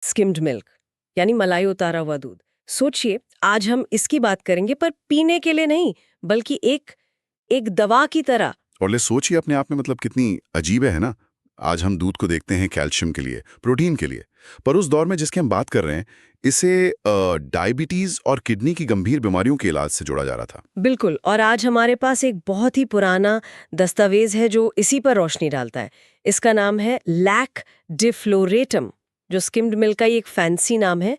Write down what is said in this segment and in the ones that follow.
Skimmed milk यानी मलाई उतारा हुआ दूध। सोचिए, आज हम इसकी बात करेंगे पर पीने के लिए नहीं, बल्कि एक एक दवा की तरह। और ले सोचिए अपने आप में मतलब कितनी अजीब है ना। आज हम दूध को देखते हैं कैल्शियम के लिए, प्रोटीन के लिए, पर उस दौर में जिसकी हम बात कर रहे हैं, इसे डायबिटीज और किडनी की गंभीर बीमारियों के इलाज से जोड़ा जा रहा था। बिल्कुल, और आज हमारे पास एक बहुत ही पुराना दस्तावेज है जो इसी पर रोशनी डालता है। इसका नाम है लैक डिफ्लोरेटम, जो स्किम्ड मिल्क का ही एक फैंसी नाम है।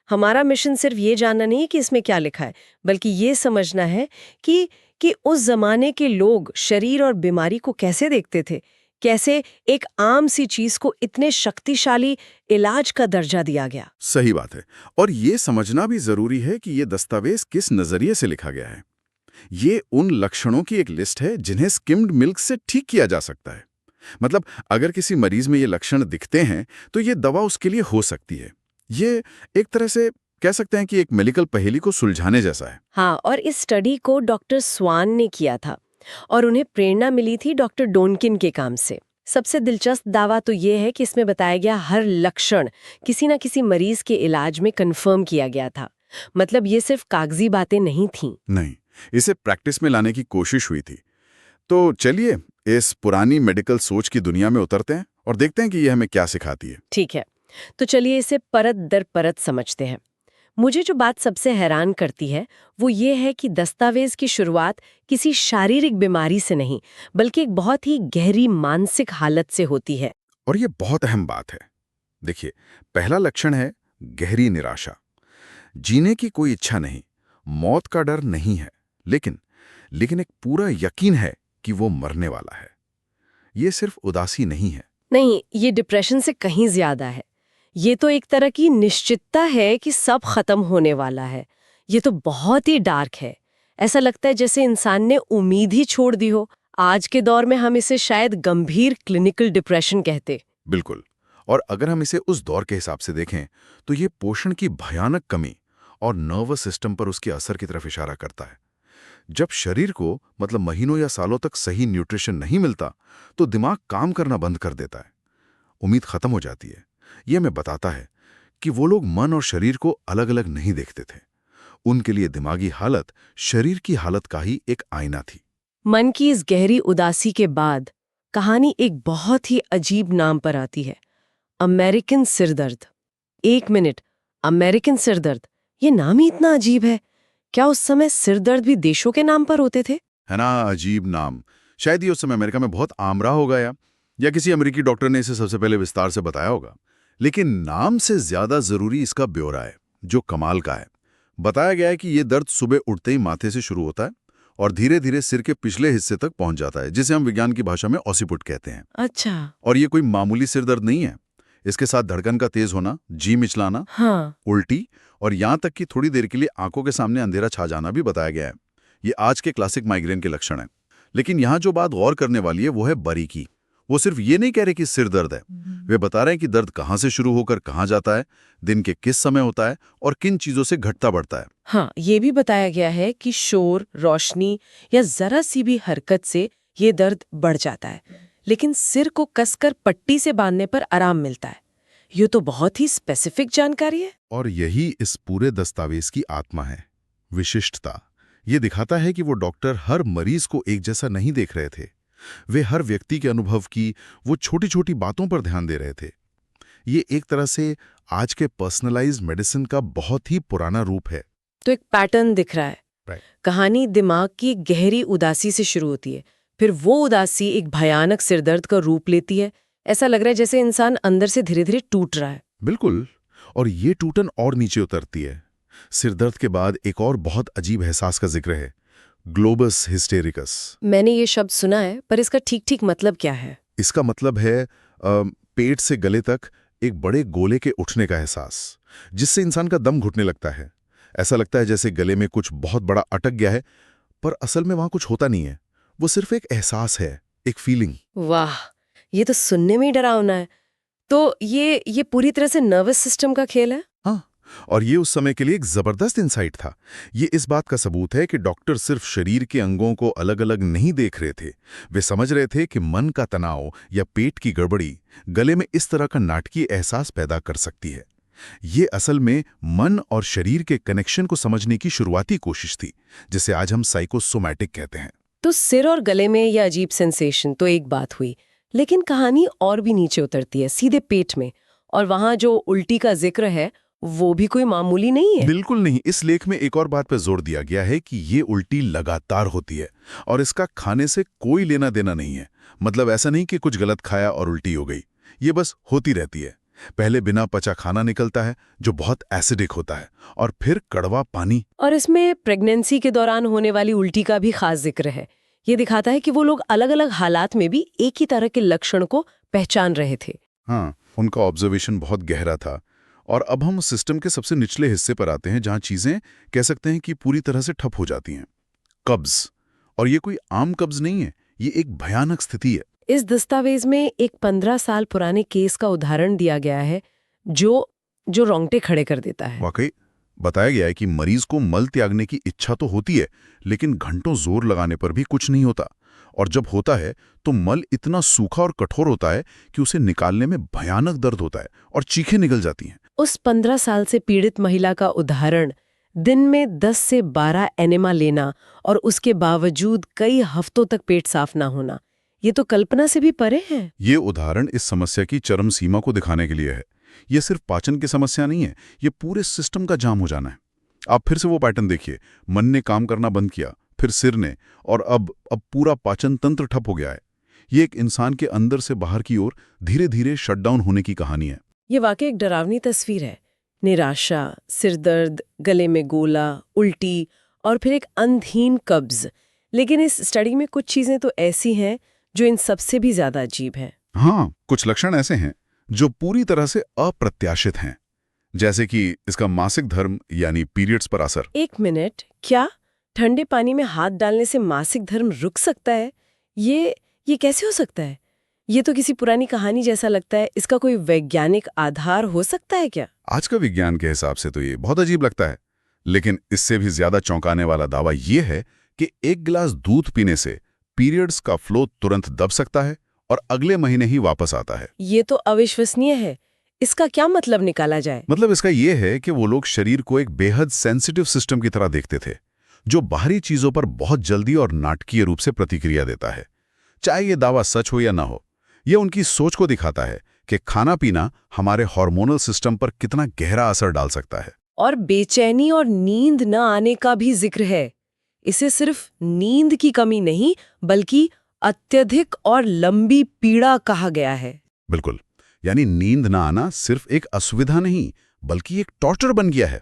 हमारा मिशन सिर्फ ये जानना नहीं है कि इसमें क्या लिखा है, बल्कि ये समझना है कि उस जमाने के लोग शरीर और बीमारी को कैसे देखते थे, कैसे एक आम सी चीज को इतने शक्तिशाली इलाज का दर्जा दिया गया। सही बात है। और ये समझना भी जरूरी है कि ये दस्तावेज किस नजरिए से लिखा गया है। ये उन लक्षणों की एक लिस्ट है जिन्हें स्किम्ड मिल्क से ठीक किया जा सकता है। मतलब अगर किसी मरीज में ये लक्षण दिखते हैं तो ये दवा उसके लिए हो सकती है। ये एक तरह से कह सकते हैं कि एक मेडिकल पहेली को सुलझाने जैसा है। हाँ, और इस स्टडी को डॉक्टर स्वान ने किया था और उन्हें प्रेरणा मिली थी डॉक्टर डोनकिन के काम से। सबसे दिलचस्प दावा तो ये है कि इसमें बताया गया हर लक्षण किसी न किसी मरीज के इलाज में कंफर्म किया गया था। मतलब ये सिर्फ कागजी बातें नहीं थीं। नहीं, इसे प्रैक्टिस में लाने की कोशिश हुई थी। तो चलिए इस पुरानी मेडिकल सोच की दुनिया में उतरते हैं और देखते हैं कि ये हमें क्या सिखाती है। ठीक है, तो चलिए इसे परत दर परत समझते हैं। मुझे जो बात सबसे हैरान करती है वो ये है कि दस्तावेज की शुरुआत किसी शारीरिक बीमारी से नहीं, बल्कि एक बहुत ही गहरी मानसिक हालत से होती है। और ये बहुत अहम बात है। देखिए, पहला लक्षण है गहरी निराशा। जीने की कोई इच्छा नहीं, मौत का डर नहीं है, लेकिन एक पूरा यकीन है कि वो मरने वाला है। ये सिर्फ उदासी नहीं है। नहीं, ये डिप्रेशन से कहीं ज्यादा है। ये तो एक तरह की निश्चितता है कि सब खत्म होने वाला है। ये तो बहुत ही डार्क है। ऐसा लगता है जैसे इंसान ने उम्मीद ही छोड़ दी हो। आज के दौर में हम इसे शायद गंभीर क्लिनिकल डिप्रेशन कहते। बिल्कुल। और अगर हम इसे उस दौर के हिसाब से देखें तो ये पोषण की भयानक कमी और नर्वस सिस्टम पर उसके असर की तरफ इशारा करता है। जब शरीर को मतलब महीनों या सालों तक सही न्यूट्रिशन नहीं मिलता तो दिमाग काम करना बंद कर देता है, उम्मीद खत्म हो जाती है। यह हमें बताता है कि वो लोग मन और शरीर को अलग अलग नहीं देखते थे। उनके लिए दिमागी हालत शरीर की हालत का ही एक आईना थी। मन की इस गहरी उदासी के बाद कहानी एक बहुत ही अजीब नाम पर आती है, अमेरिकन सिरदर्द। एक मिनट, अमेरिकन सिरदर्द, ये नाम ही इतना अजीब है। क्या उस समय सिरदर्द भी देशों के नाम पर होते थे? है ना, अजीब नाम। शायद ये उस समय अमेरिका में बहुत आम रहा होगा या किसी अमेरिकी डॉक्टर ने इसे सबसे पहले विस्तार से बताया होगा। लेकिन नाम से ज्यादा जरूरी इसका ब्यौरा है, जो कमाल का है। बताया गया है कि ये दर्द सुबह उठते ही माथे से शुरू होता है और धीरे धीरे सिर के पिछले हिस्से तक पहुंच जाता है, जिसे हम विज्ञान की भाषा में ऑसिपुट कहते हैं। अच्छा। और ये कोई मामूली सिर दर्द नहीं है। इसके साथ धड़कन का तेज होना, जी मिचलाना, हाँ। उल्टी और यहां तक कि थोड़ी देर के लिए आंखों के सामने अंधेरा छा जाना भी बताया गया है। ये आज के क्लासिक माइग्रेन के लक्षण हैं। लेकिन यहां जो बात गौर करने वाली है वो है बारीकी। वो सिर्फ ये नहीं कह रहे कि सिर दर्द है, वे बता रहे हैं कि दर्द कहां से शुरू होकर कहां जाता है, दिन के किस समय होता है और किन चीजों से घटता बढ़ता है। हाँ, ये भी बताया गया है कि शोर, रोशनी या जरा सी भी हरकत से ये दर्द बढ़ जाता है, लेकिन सिर को कसकर पट्टी से बांधने पर आराम मिलता है। ये तो बहुत ही स्पेसिफिक जानकारी है। और यही इस पूरे दस्तावेज की आत्मा है, विशिष्टता। ये दिखाता है कि वो डॉक्टर हर मरीज को एक जैसा नहीं देख रहे थे। वे हर व्यक्ति के अनुभव की वो छोटी छोटी बातों पर ध्यान दे रहे थे। ये एक तरह से आज के पर्सनलाइज्ड मेडिसिन का बहुत ही पुराना रूप है। तो एक पैटर्न दिख रहा है। राइट। कहानी दिमाग की गहरी उदासी से शुरू होती है, फिर वो उदासी एक भयानक सिरदर्द का रूप लेती है। ऐसा लग रहा है जैसे इंसान अंदर से धीरे धीरे टूट रहा है। बिल्कुल। और ये टूटन और नीचे उतरती है। सिरदर्द के बाद एक और बहुत अजीब एहसास का जिक्र है, ग्लोबस हिस्टेरिकस। मैंने ये शब्द सुना है, पर इसका ठीक ठीक मतलब क्या है? इसका मतलब है पेट से गले तक एक बड़े गोले के उठने का एहसास, जिससे इंसान का दम घुटने लगता है। ऐसा लगता है जैसे गले में कुछ बहुत बड़ा अटक गया है, पर असल में वहां कुछ होता नहीं है। वो सिर्फ एक एहसास है, एक फीलिंग। वाह, ये तो सुनने में ही डरावना है। तो ये पूरी तरह से नर्वस सिस्टम का खेल है। हाँ, और ये उस समय के लिए एक जबरदस्त इंसाइट था। ये इस बात का सबूत है कि डॉक्टर सिर्फ शरीर के अंगों को अलग अलग नहीं देख रहे थे। वे समझ रहे थे कि मन का तनाव या पेट की गड़बड़ी गले में इस तरह का नाटकीय एहसास पैदा कर सकती है। ये असल में मन और शरीर के कनेक्शन को समझने की शुरुआती कोशिश थी, जिसे आज हम साइकोसोमैटिक कहते हैं। तो सिर और गले में यह अजीब सेंसेशन तो एक बात हुई, लेकिन कहानी और भी नीचे उतरती है, सीधे पेट में। और वहां जो उल्टी का जिक्र है वो भी कोई मामूली नहीं है। बिल्कुल नहीं। इस लेख में एक और बात पर जोर दिया गया है कि ये उल्टी लगातार होती है और इसका खाने से कोई लेना देना नहीं है। मतलब ऐसा नहीं कि कुछ गलत खाया और उल्टी हो गई, ये बस होती रहती है। पहले बिना पचा खाना निकलता है जो बहुत एसिडिक होता है, और फिर कड़वा पानी। और इसमें प्रेगनेंसी के दौरान होने वाली उल्टी का भी खास जिक्र है। ये दिखाता है कि वो लोग अलग अलग हालात में भी एक ही तरह के लक्षण को पहचान रहे थे। हाँ, उनका ऑब्जर्वेशन बहुत गहरा था। और अब हम सिस्टम के सबसे निचले हिस्से पर आते हैं, जहां चीजें कह सकते हैं कि पूरी तरह से ठप हो जाती हैं। कब्ज। और ये कोई आम कब्ज नहीं है, ये एक भयानक स्थिति है। इस दस्तावेज में एक 15 साल पुराने केस का उदाहरण दिया गया है जो रोंगटे खड़े कर देता है। वाकई बताया गया है कि मरीज को मल त्यागने की इच्छा तो होती है, लेकिन घंटों जोर लगाने पर भी कुछ नहीं होता। और जब होता है तो मल इतना सूखा और कठोर होता है कि उसे निकालने में भयानक दर्द होता है और चीखें निकल जाती हैं। उस 15 साल से पीड़ित महिला का उदाहरण, दिन में 10 से 12 एनेमा लेना और उसके बावजूद कई हफ्तों तक पेट साफ ना होना, ये तो कल्पना से भी परे है। ये उदाहरण इस समस्या की चरम सीमा को दिखाने के लिए है। ये सिर्फ पाचन की समस्या नहीं है, ये पूरे सिस्टम का जाम हो जाना है। आप फिर से वो पैटर्न देखिए, मन ने काम करना बंद किया, फिर सिर ने, और अब पूरा पाचन तंत्र ठप हो गया है। ये एक इंसान के अंदर से बाहर की ओर धीरे धीरे शटडाउन होने की कहानी है। ये वाकई एक डरावनी तस्वीर है। निराशा, सिरदर्द, गले में गोला, उल्टी और फिर एक अंधहीन कब्ज। लेकिन इस स्टडी में कुछ चीजें तो ऐसी हैं जो इन सबसे भी ज्यादा अजीब हैं। हाँ, कुछ लक्षण ऐसे हैं जो पूरी तरह से अप्रत्याशित हैं, जैसे कि इसका मासिक धर्म यानी पीरियड्स पर असर। एक मिनट, क्या ठंडे पानी में हाथ डालने से मासिक धर्म रुक सकता है? ये कैसे हो सकता है? ये तो किसी पुरानी कहानी जैसा लगता है। इसका कोई वैज्ञानिक आधार हो सकता है क्या? आज का विज्ञान के हिसाब से तो ये बहुत अजीब लगता है, लेकिन इससे भी ज्यादा चौंकाने वाला दावा ये है कि एक गिलास दूध पीने से पीरियड्स का फ्लो तुरंत दब सकता है और अगले महीने ही वापस आता है। ये तो अविश्वसनीय है। इसका क्या मतलब निकाला जाए? मतलब इसका ये है कि वो लोग शरीर को एक बेहद सेंसिटिव सिस्टम की तरह देखते थे, जो बाहरी चीजों पर बहुत जल्दी और नाटकीय रूप से प्रतिक्रिया देता है। चाहे ये दावा सच हो या ना हो, ये उनकी सोच को दिखाता है कि खाना पीना हमारे हार्मोनल सिस्टम पर कितना गहरा असर डाल सकता है। और बेचैनी और नींद न आने का भी जिक्र है। इसे सिर्फ नींद की कमी नहीं, बल्कि अत्यधिक और लंबी पीड़ा कहा गया है। बिल्कुल, यानी नींद ना आना सिर्फ एक असुविधा नहीं, बल्कि एक टॉर्चर बन गया है।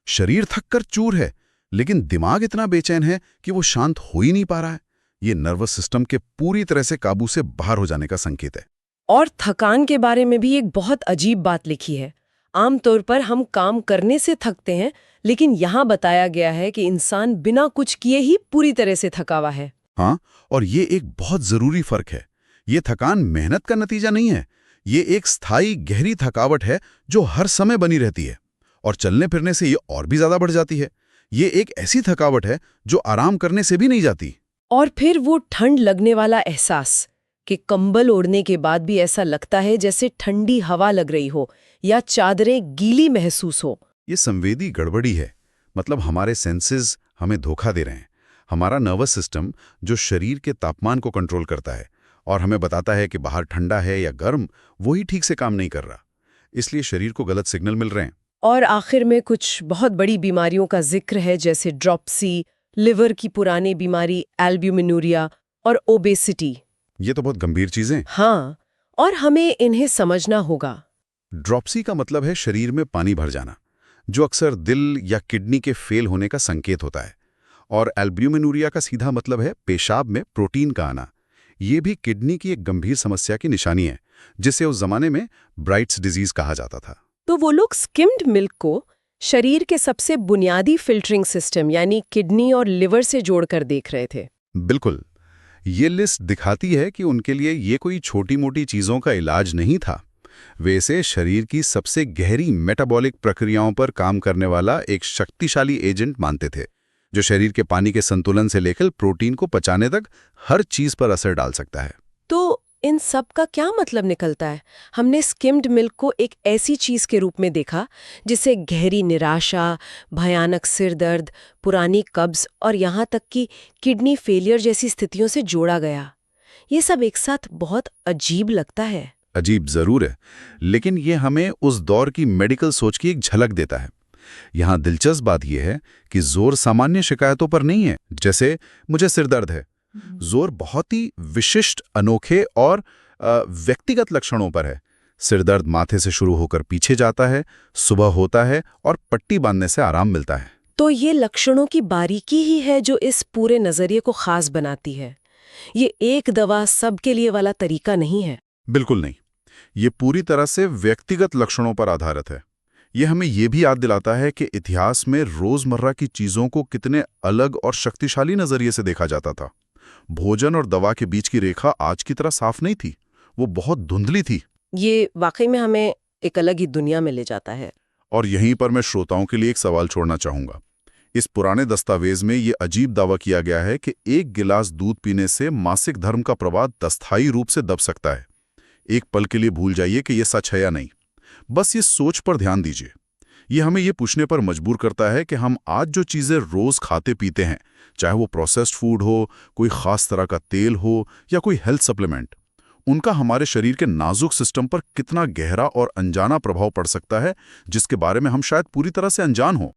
शरीर थककर चूर है, लेकिन दिमाग इतना बेचैन है कि वो शांत हो ही नहीं पा रहा है। ये नर्वस सिस्टम के पूरी तरह से काबू से बाहर हो जाने का संकेत है। और थकान के बारे में भी एक बहुत अजीब बात लिखी है। आमतौर पर हम काम करने से थकते हैं, लेकिन यहाँ बताया गया है कि इंसान बिना कुछ किए ही पूरी तरह से थका हुआ है। हाँ, और ये एक बहुत जरूरी फर्क है। ये थकान मेहनत का नतीजा नहीं है, ये एक स्थायी गहरी थकावट है जो हर समय बनी रहती है, और चलने फिरने से ये और भी ज्यादा बढ़ जाती है। ये एक ऐसी थकावट है जो आराम करने से भी नहीं जाती। और फिर वो ठंड लगने वाला एहसास कि कंबल ओढ़ने के बाद भी ऐसा लगता है जैसे ठंडी हवा लग रही हो या चादरें गीली महसूस हो। ये संवेदी गड़बड़ी है। मतलब हमारे सेंसेस हमें धोखा दे रहे हैं। हमारा नर्वस सिस्टम, जो शरीर के तापमान को कंट्रोल करता है और हमें बताता है कि बाहर ठंडा है या गर्म, वही ठीक से काम नहीं कर रहा। इसलिए शरीर को गलत सिग्नल मिल रहे हैं। और आखिर में कुछ बहुत बड़ी बीमारियों का जिक्र है, जैसे ड्रॉप्सी, लिवर की पुरानी बीमारी एल्ब्यूमिनूरिया और ओबेसिटी। ये तो बहुत गंभीर चीजें। हाँ, और हमें इन्हें समझना होगा। ड्रॉप्सी का मतलब है शरीर में पानी भर जाना, जो अक्सर दिल या किडनी के फेल होने का संकेत होता है। और एल्ब्यूमिनूरिया का सीधा मतलब है पेशाब में प्रोटीन का आना। ये भी किडनी की एक गंभीर समस्या की निशानी है, जिसे उस जमाने में ब्राइट्स डिजीज कहा जाता था। तो वो लोग स्किम्ड मिल्क को शरीर के सबसे बुनियादी फिल्टरिंग सिस्टम यानी किडनी और लिवर से जोड़कर देख रहे थे। बिल्कुल। ये लिस्ट दिखाती है कि उनके लिए ये कोई छोटी मोटी चीजों का इलाज नहीं था। वे इसे शरीर की सबसे गहरी मेटाबॉलिक प्रक्रियाओं पर काम करने वाला एक शक्तिशाली एजेंट मानते थे, जो शरीर के पानी के संतुलन से लेकर प्रोटीन को पचाने तक हर चीज पर असर डाल सकता है। तो इन सब का क्या मतलब निकलता है? हमने स्किम्ड मिल्क को एक ऐसी चीज के रूप में देखा जिसे गहरी निराशा, भयानक सिर दर्द, पुरानी कब्ज और यहाँ तक कि किडनी फेलियर जैसी स्थितियों से जोड़ा गया। ये सब एक साथ बहुत अजीब लगता है। अजीब जरूर है, लेकिन ये हमें उस दौर की मेडिकल सोच की एक झलक देता है। यहाँ दिलचस्प बात यह है कि जोर सामान्य शिकायतों पर नहीं है, जैसे मुझे सिर दर्द है। जोर बहुत ही विशिष्ट, अनोखे और व्यक्तिगत लक्षणों पर है। सिर दर्द माथे से शुरू होकर पीछे जाता है, सुबह होता है और पट्टी बांधने से आराम मिलता है। तो ये लक्षणों की बारीकी ही है जो इस पूरे नजरिए को खास बनाती है। ये एक दवा सबके लिए वाला तरीका नहीं है। बिल्कुल नहीं, ये पूरी तरह से व्यक्तिगत लक्षणों पर आधारित है। ये हमें ये भी याद दिलाता है कि इतिहास में रोजमर्रा की चीजों को कितने अलग और शक्तिशाली नजरिए से देखा जाता था। भोजन और दवा के बीच की रेखा आज की तरह साफ नहीं थी, वो बहुत धुंधली थी। ये वाकई में हमें एक अलग ही दुनिया में ले जाता है। और यहीं पर मैं श्रोताओं के लिए एक सवाल छोड़ना चाहूंगा। इस पुराने दस्तावेज में ये अजीब दावा किया गया है कि एक गिलास दूध पीने से मासिक धर्म का प्रवाह अस्थायी रूप से दब सकता है। एक पल के लिए भूल जाइए कि यह सच है या नहीं। बस ये सोच पर ध्यान दीजिए। ये हमें ये पूछने पर मजबूर करता है कि हम आज जो चीज़ें रोज़ खाते पीते हैं, चाहे वो प्रोसेस्ड फूड हो, कोई ख़ास तरह का तेल हो या कोई हेल्थ सप्लीमेंट, उनका हमारे शरीर के नाजुक सिस्टम पर कितना गहरा और अनजाना प्रभाव पड़ सकता है, जिसके बारे में हम शायद पूरी तरह से अनजान हों।